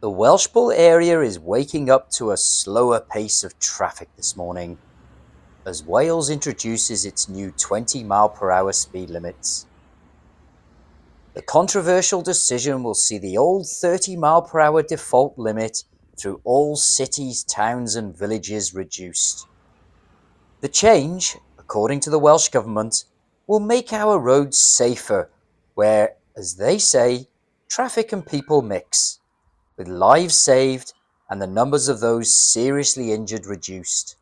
The Welshpool area is waking up to a slower pace of traffic this morning as Wales introduces its new 20-mile-per-hour speed limits. The controversial decision will see the old 30-mile-per-hour default limit through all cities, towns and villages reduced. The change, according to the Welsh Government, will make our roads safer where, as they say, traffic and people mix, with lives saved and the numbers of those seriously injured reduced.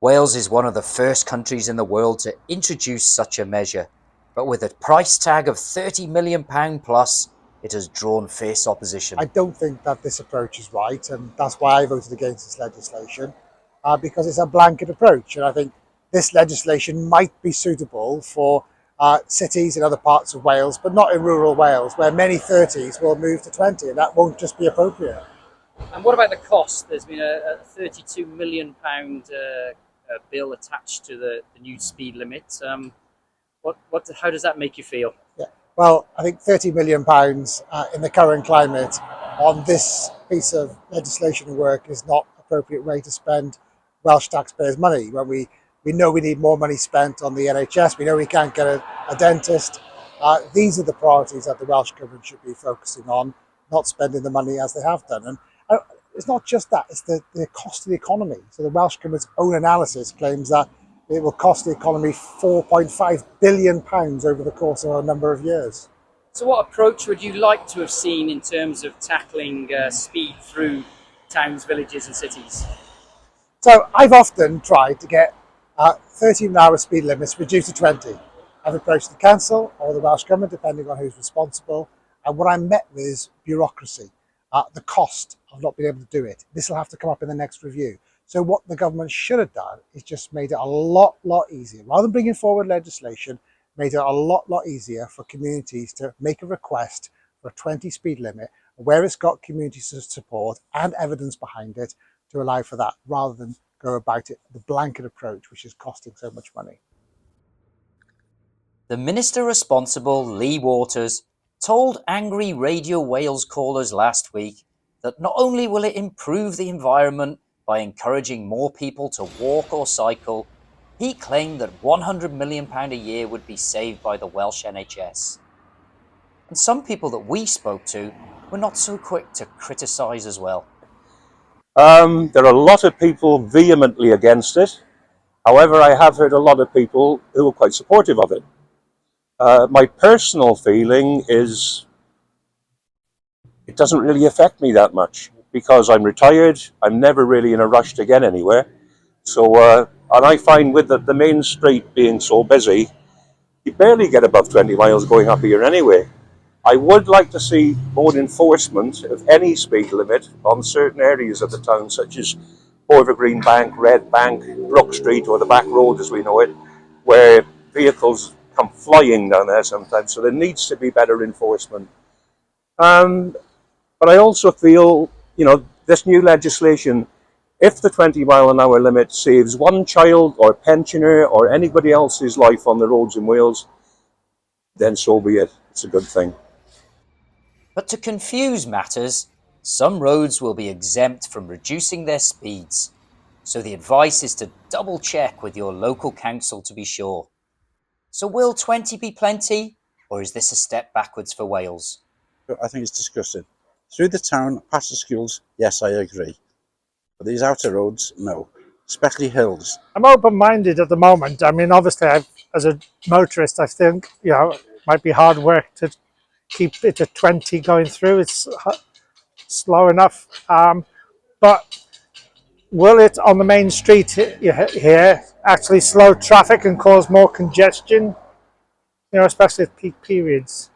Wales is one of the first countries in the world to introduce such a measure, but with a price tag of £30 million plus, it has drawn fierce opposition. I don't think that this approach is right, and that's why I voted against this legislation, because it's a blanket approach. And I think this legislation might be suitable for cities in other parts of Wales, but not in rural Wales, where many 30s will move to 20, and that won't just be appropriate. And what about the cost? There's been a £32 million bill attached to the new speed limit. How does that make you feel? Yeah. Well, I think £30 million in the current climate on this piece of legislation and work is not an appropriate way to spend Welsh taxpayers' money. When we know we need more money spent on the NHS, we know we can't get a dentist. These are the priorities that the Welsh Government should be focusing on, not spending the money as they have done. And it's not just that, it's the cost of the economy. So the Welsh Government's own analysis claims that it will cost the economy £4.5 billion over the course of a number of years. So what approach would you like to have seen in terms of tackling speed through towns, villages and cities? So I've often tried to get 13-hour speed limits reduced to 20. I've approached the council or the Welsh Government, depending on who's responsible, and what I'm met with is bureaucracy, the cost of not being able to do it. This will have to come up in the next review. So what the government should have done is just made it a lot easier. Rather than bringing forward legislation, made it a lot easier for communities to make a request for a 20 speed limit where it's got community support and evidence behind it to allow for that, rather than go about it the blanket approach, which is costing so much money. The minister responsible, Lee Waters, told angry Radio Wales callers last week that not only will it improve the environment by encouraging more people to walk or cycle, he claimed that £100 million a year would be saved by the Welsh NHS. And some people that we spoke to were not so quick to criticise as well. There are a lot of people vehemently against it. However, I have heard a lot of people who are quite supportive of it. My personal feeling is it doesn't really affect me that much because I'm retired. I'm never really in a rush to get anywhere. So, and I find with the main street being so busy, you barely get above 20 miles going up here anyway. I would like to see more enforcement of any speed limit on certain areas of the town, such as Green Bank, Red Bank, Brook Street, or the back road as we know it, where vehicles come flying down there sometimes. So there needs to be better enforcement. But I also feel, this new legislation, if the 20-mile-an-hour limit saves one child or pensioner or anybody else's life on the roads in Wales, then so be it. It's a good thing. But to confuse matters, some roads will be exempt from reducing their speeds. So the advice is to double check with your local council to be sure. So will 20 be plenty, or is this a step backwards for Wales? I think it's disgusting. Through the town, past the schools, yes, I agree. But these outer roads, no. Especially hills. I'm open-minded at the moment. I mean, obviously, as a motorist, I think, it might be hard work to keep it at 20 going through. It's slow enough. But will it, on the main street here, actually slow traffic and cause more congestion? Especially at peak periods.